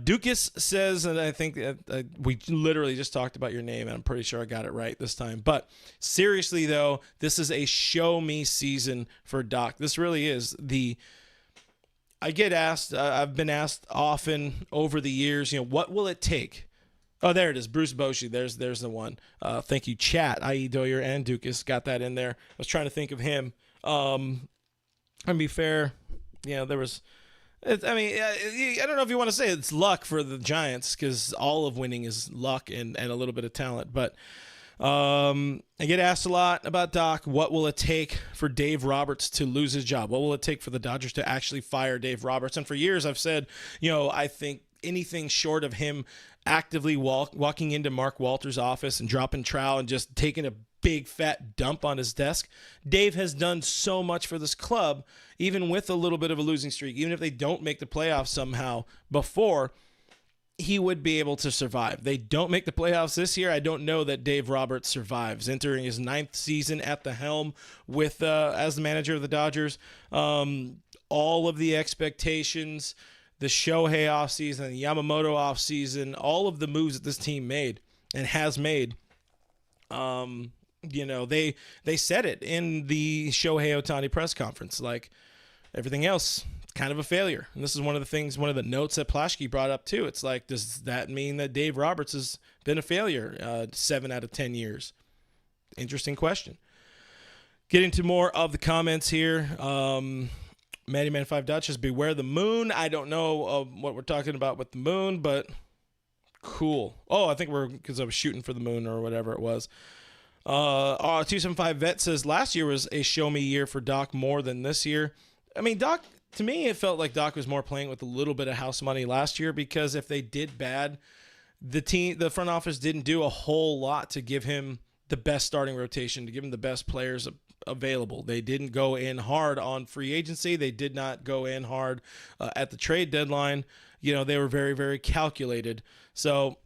Dukas says, and I think we literally just talked about your name, and I'm pretty sure I got it right this time. But seriously, though, this is a show me season for Doc. This really is I get asked, I've been asked often over the years, what will it take? Oh, there it is. Bruce Bochy. There's the one. Thank you, chat, i.e. Doyer and Dukas. Got that in there. I was trying to think of him. To be fair, there was... I don't know if you want to say it's luck for the Giants, because all of winning is luck and a little bit of talent. But I get asked a lot about Doc. What will it take for Dave Roberts to lose his job? What will it take for the Dodgers to actually fire Dave Roberts? And for years I've said, I think anything short of him actively walking into Mark Walter's office and dropping trowel and just taking a big fat dump on his desk. Dave has done so much for this club, even with a little bit of a losing streak, even if they don't make the playoffs somehow before, he would be able to survive. They don't make the playoffs this year. I don't know that Dave Roberts survives, entering his 9th season at the helm with as the manager of the Dodgers. All of the expectations, the Shohei offseason, the Yamamoto offseason, all of the moves that this team made and has made, they said it in the Shohei Ohtani press conference. Like, everything else, it's kind of a failure. And this is one of the notes that Plaschke brought up too. It's like, does that mean that Dave Roberts has been a failure 7 out of 10 years? Interesting question. Getting to more of the comments here. Matty Man 5 Dutch, beware the moon. I don't know what we're talking about with the moon, but cool. Oh, I think because I was shooting for the moon or whatever it was. 275 Vet says last year was a show me year for Doc more than this year. I mean, Doc, to me, it felt like Doc was more playing with a little bit of house money last year, because if they did bad, the front office didn't do a whole lot to give him the best starting rotation, to give him the best players available. They didn't go in hard on free agency. They did not go in hard at the trade deadline. They were very, very calculated. So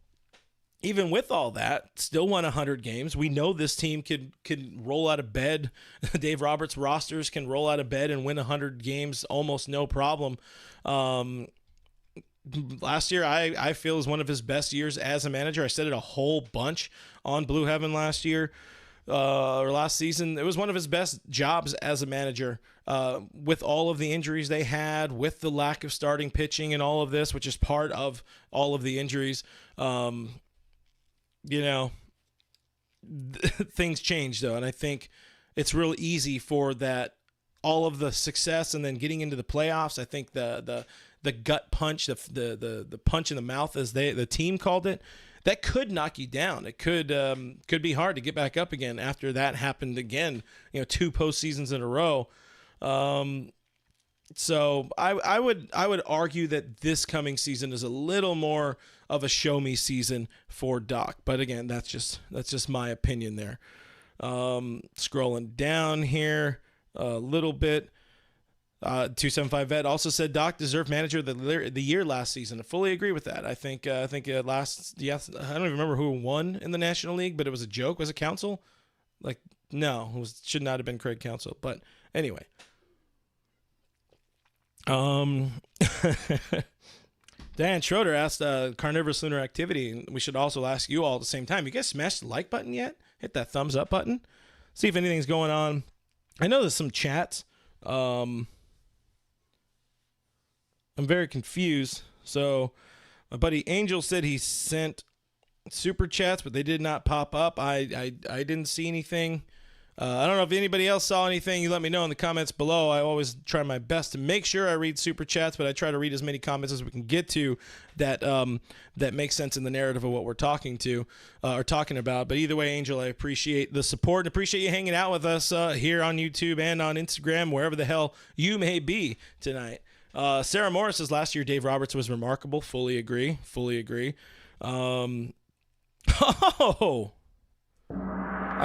even with all that, still won 100 games. We know this team could roll out of bed. Dave Roberts rosters can roll out of bed and win 100 games almost no problem. Last year, I feel, is one of his best years as a manager. I said it a whole bunch on Blue Heaven last year. Or last season. It was one of his best jobs as a manager, with all of the injuries they had, with the lack of starting pitching and all of this, which is part of all of the injuries. Things change, though, and I think it's real easy for that, all of the success and then getting into the playoffs. I think the gut punch, the punch in the mouth, as the team called it, that could knock you down. It could be hard to get back up again after that happened again, 2 postseasons in a row. So I would argue that this coming season is a little more of a show me season for Doc. But again, that's just my opinion there. Scrolling down here a little bit. 275 Vet also said Doc deserved manager of the year last season. I fully agree with that. I think I don't even remember who won in the National League, but it was a joke. Was it Counsell? No, should not have been Craig Counsell. But anyway. Dan Schroeder asked carnivorous lunar activity, and we should also ask you all at the same time. You guys smashed the like button yet? Hit that thumbs up button. See if anything's going on. I know there's some chats. I'm very confused. So my buddy Angel said he sent super chats, but they did not pop up. I didn't see anything. I don't know if anybody else saw anything. You let me know in the comments below. I always try my best to make sure I read super chats, but I try to read as many comments as we can get to that that makes sense in the narrative of what we're talking about. But either way, Angel, I appreciate the support and appreciate you hanging out with us here on YouTube and on Instagram, wherever the hell you may be tonight. Sarah Morris says last year Dave Roberts was remarkable. Fully agree. I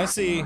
see.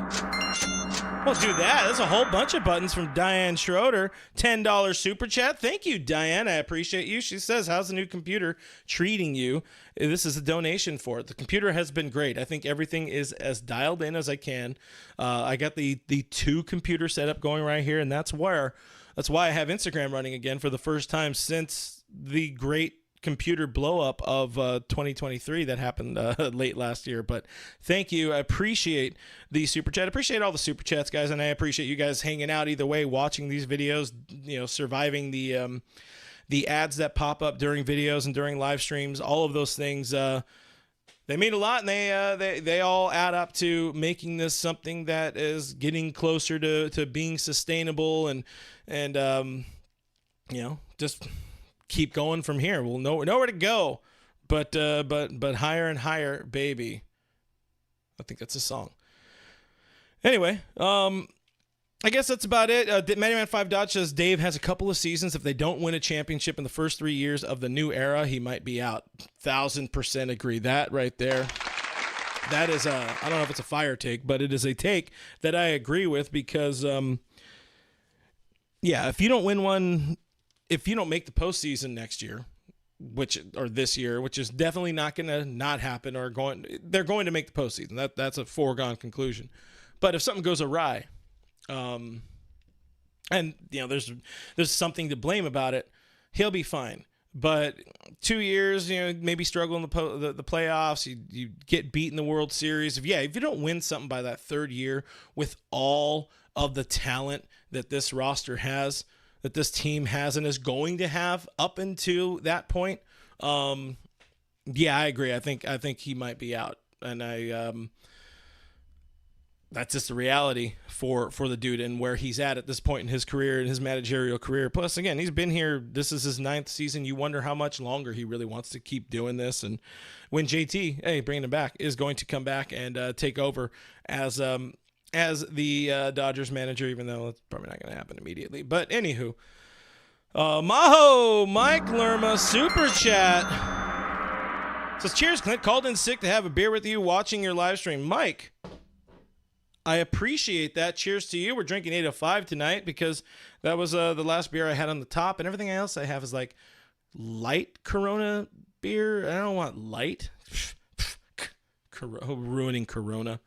We'll do that. That's a whole bunch of buttons from Diane Schroeder. $10 super chat. Thank you, Diane. I appreciate you. She says, how's the new computer treating you? This is a donation for it. The computer has been great. I think everything is as dialed in as I can. I got the 2 computer setup going right here, and that's why I have Instagram running again for the first time since the great computer blow up of 2023 that happened late last year. But thank you. I appreciate the super chat. I appreciate all the super chats, guys, and I appreciate you guys hanging out either way, watching these videos, surviving the ads that pop up during videos and during live streams. All of those things, they mean a lot, and they all add up to making this something that is getting closer to being sustainable and just keep going from here. We'll know nowhere to go, but higher and higher, baby. I think that's a song. Anyway, I guess that's about it. Mannyman5 Dodge says Dave has a couple of seasons. If they don't win a championship in the first 3 years of the new era, he might be out. 1,000% agree. That right there. That is I don't know if it's a fire take, but it is a take that I agree with because, if you don't win one. If you don't make the postseason next year, or this year, which is definitely not going to not happen, they're going to make the postseason. That's a foregone conclusion. But if something goes awry, and there's something to blame about it, he'll be fine. But 2 years, maybe struggle in the playoffs. You get beat in the World Series. If you don't win something by that 3rd year with all of the talent that this roster has, that this team has and is going to have up until that point, I agree. I think he might be out, and that's just the reality for the dude and where he's at this point in his career and his managerial career. Plus, again, he's been here. This is his 9th season. You wonder how much longer he really wants to keep doing this. And when JT, bringing him back, is going to come back and take over as the Dodgers manager, even though it's probably not going to happen immediately. But anywho, Mike Lerma, super chat. Says, cheers, Clint. Called in sick to have a beer with you watching your live stream. Mike, I appreciate that. Cheers to you. We're drinking 805 tonight because that was the last beer I had on the top, and everything else I have is like light Corona beer. I don't want light. ruining Corona.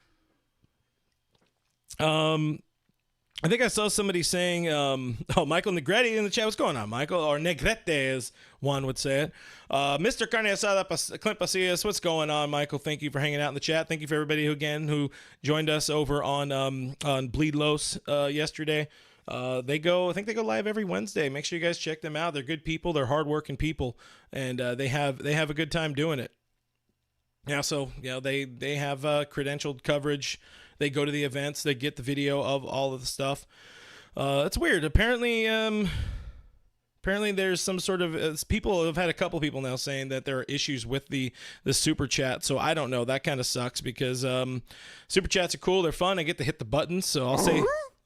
I think I saw somebody saying, Michael Negretti in the chat. What's going on, Michael? Or Negrete, as one would say it. Mr. Carne Asada, Clint Pasillas. What's going on, Michael? Thank you for hanging out in the chat. Thank you for everybody who joined us over on Bleed Los yesterday. I think they go live every Wednesday. Make sure you guys check them out. They're good people. They're hardworking people, and they have a good time doing it. Yeah, so they have credentialed coverage. They go to the events. They get the video of all of the stuff. It's weird. Apparently there's some sort of people have had a couple people now saying that there are issues with the super chat. So I don't know. That kind of sucks because super chats are cool. They're fun. I get to hit the buttons. So I'll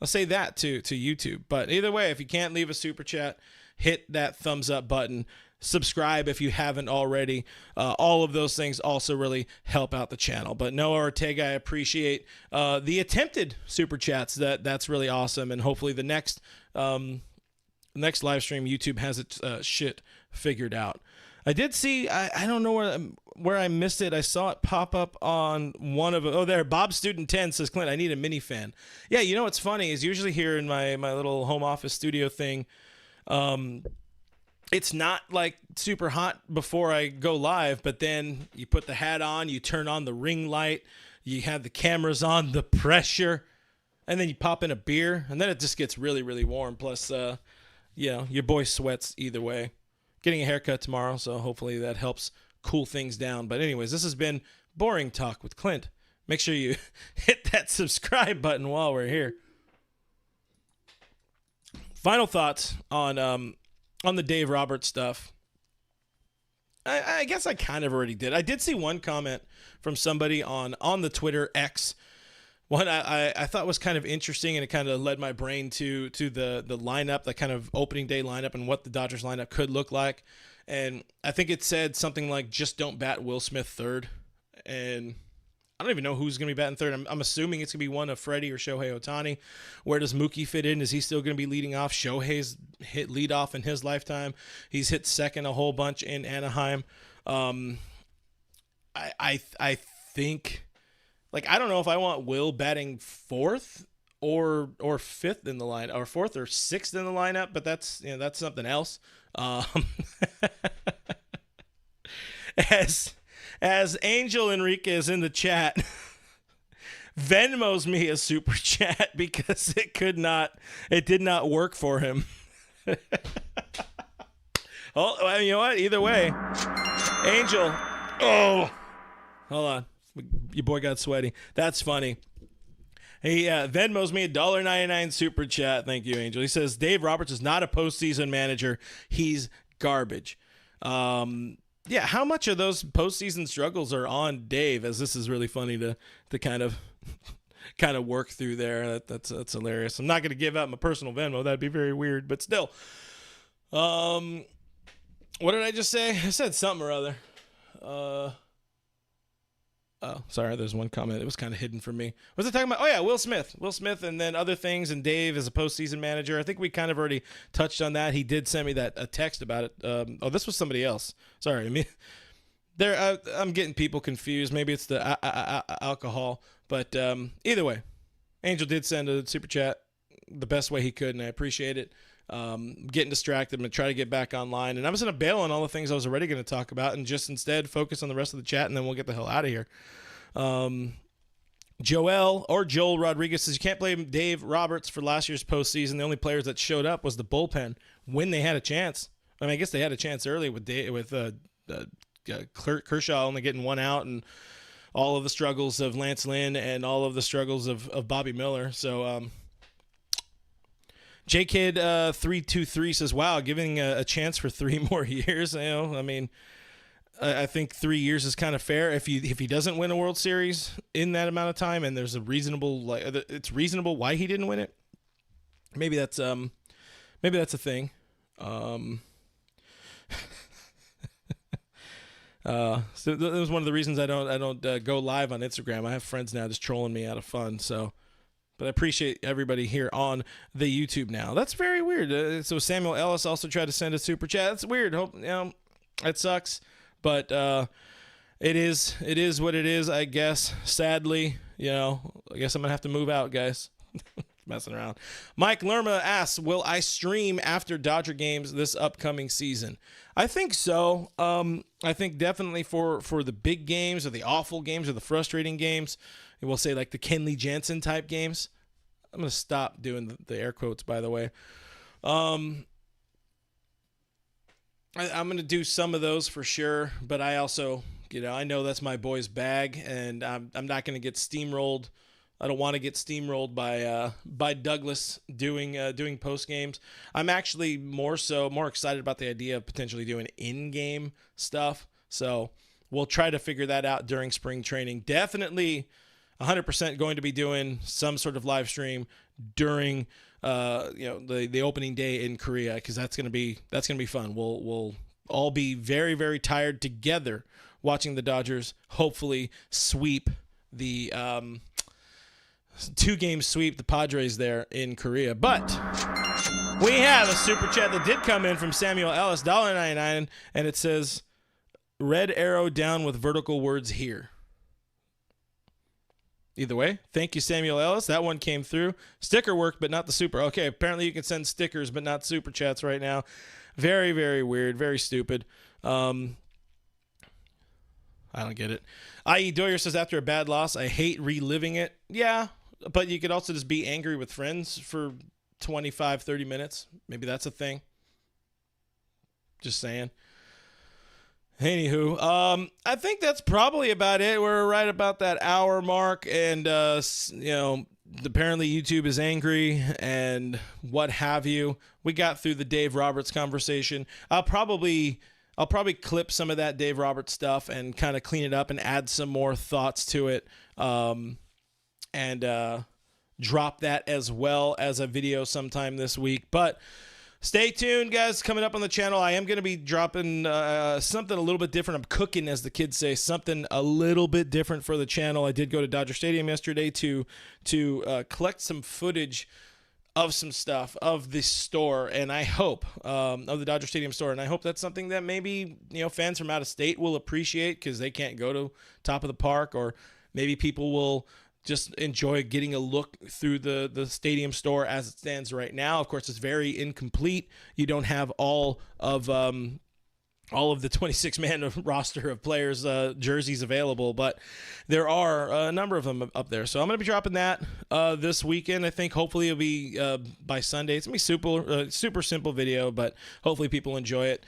say that to YouTube. But either way, if you can't leave a super chat, hit that thumbs up button. Subscribe if you haven't already. All of those things also really help out the channel. But Noah Ortega, I appreciate the attempted super chats. That's really awesome. And hopefully the next live stream, YouTube has its shit figured out. I did see, I don't know where I missed it. I saw it pop up on one of there. Bob Student 10 says, Clint, I need a minifan. Yeah, you know what's funny is usually here in my little home office studio thing, it's not like super hot before I go live, but then you put the hat on, you turn on the ring light, you have the cameras on, the pressure, and then you pop in a beer, and then it just gets really, really warm. Plus, your boy sweats either way. Getting a haircut tomorrow, so hopefully that helps cool things down. But anyways, this has been Boring Talk with Clint. Make sure you hit that subscribe button while we're here. Final thoughts on the Dave Roberts stuff. I guess I kind of already did. I did see one comment from somebody on the Twitter X. One I thought was kind of interesting, and it kind of led my brain to the lineup, the kind of opening day lineup, and what the Dodgers lineup could look like. And I think it said something like, just don't bat Will Smith third. And I don't even know who's going to be batting third. I'm assuming it's going to be one of Freddie or Shohei Ohtani. Where does Mookie fit in? Is he still going to be leading off? Shohei's hit leadoff in his lifetime. He's hit second a whole bunch in Anaheim. I think, like, I don't know if I want Will batting fourth or fifth in the line, or fourth or sixth in the lineup, but that's something else. As Angel Enriquez in the chat Venmos me a super chat because it did not work for him. Oh, you know what? Either way, Angel. Oh, hold on. Your boy got sweaty. That's funny. He Venmos me a $1.99 super chat. Thank you, Angel. He says, Dave Roberts is not a postseason manager. He's garbage. Yeah, how much of those postseason struggles are on Dave? As this is really funny to kind of work through there. That's hilarious. I'm not going to give out my personal Venmo. That'd be very weird, but still. What did I just say? I said something or other. Oh, sorry. There's one comment. It was kind of hidden from me. What was I talking about? Oh, yeah, Will Smith. Will Smith and then other things, and Dave as a postseason manager. I think we kind of already touched on that. He did send me a text about it. This was somebody else. Sorry. I mean, I'm getting people confused. Maybe it's the alcohol. But either way, Angel did send a super chat the best way he could, and I appreciate it. Getting distracted. I'm going to try to get back online. And I was going to bail on all the things I was already going to talk about and just instead focus on the rest of the chat, and then we'll get the hell out of here. Joel Rodriguez says, you can't blame Dave Roberts for last year's postseason. The only players that showed up was the bullpen when they had a chance. I mean, I guess they had a chance early with Kershaw only getting one out and all of the struggles of Lance Lynn and all of the struggles of Bobby Miller. So, JKid 323 says, wow, giving a chance for 3 more years. I mean, I think 3 years is kind of fair. If he doesn't win a World Series in that amount of time, and there's a reasonable, it's reasonable why he didn't win it. Maybe that's a thing. So that was one of the reasons I don't go live on Instagram. I have friends now just trolling me out of fun. So, but I appreciate everybody here on the YouTube now. That's very weird. So Samuel Ellis also tried to send a super chat. That's weird. Hope it sucks. But It is what it is, I guess. Sadly, I guess I'm going to have to move out, guys. Messing around. Mike Lerma asks, will I stream after Dodger games this upcoming season? I think so. I think definitely for the big games or the awful games or the frustrating games, we'll say like the Kenley Jansen type games. I'm going to stop doing the air quotes, by the way. I'm going to do some of those for sure, but I also, I know that's my boy's bag, and I'm not going to get steamrolled. I don't want to get steamrolled by Douglas doing post games. I'm actually more excited about the idea of potentially doing in-game stuff. So we'll try to figure that out during spring training. Definitely 100% going to be doing some sort of live stream during the opening day in Korea, because that's gonna be fun. We'll all be very, very tired together watching the Dodgers hopefully sweep the 2-game sweep the Padres there in Korea. But we have a super chat that did come in from Samuel Ellis, $1.99, and it says, red arrow down with vertical words here. Either way, thank you, Samuel Ellis. That one came through. Sticker worked, but not the super. Okay, apparently you can send stickers, but not super chats right now. Very, very weird. Very stupid. I don't get it. I.E. Doyer says, after a bad loss, I hate reliving it. Yeah, but you could also just be angry with friends for 25, 30 minutes. Maybe that's a thing. Just saying. Anywho, I think that's probably about it. We're right about that hour mark, and apparently YouTube is angry and what have you. We got through the Dave Roberts conversation. I'll probably clip some of that Dave Roberts stuff and kind of clean it up and add some more thoughts to it, and drop that as well as a video sometime this week. But stay tuned, guys. Coming up on the channel, I am going to be dropping something a little bit different. I'm cooking, as the kids say, something a little bit different for the channel. I did go to Dodger Stadium yesterday to collect some footage of some stuff of the store, and I hope of the Dodger Stadium store, and I hope that's something that maybe fans from out of state will appreciate, because they can't go to top of the park, or maybe people will just enjoy getting a look through the stadium store as it stands right now. Of course, it's very incomplete. You don't have all of the 26-man roster of players' jerseys available, but there are a number of them up there. So I'm going to be dropping that this weekend. I think hopefully it'll be by Sunday. It's going to be super simple video, but hopefully people enjoy it.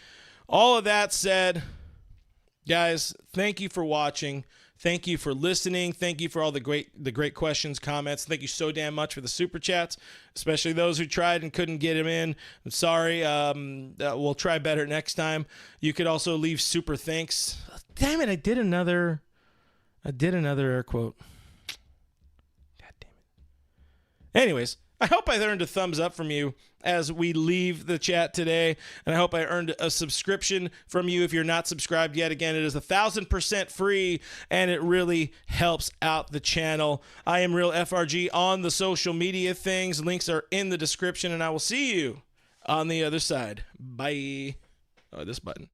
All of that said, guys, thank you for watching. Thank you for listening. Thank you for all the great questions, comments. Thank you so damn much for the super chats, especially those who tried and couldn't get them in. I'm sorry. We'll try better next time. You could also leave super thanks. Damn it! I did another air quote. God damn it. Anyways, I hope I earned a thumbs up from you as we leave the chat today, and I hope I earned a subscription from you if you're not subscribed yet. Again, it is 1,000% free, and it really helps out the channel. I am Real FRG on the social media things. Links are in the description, and I will see you on the other side. Bye. Oh, this button.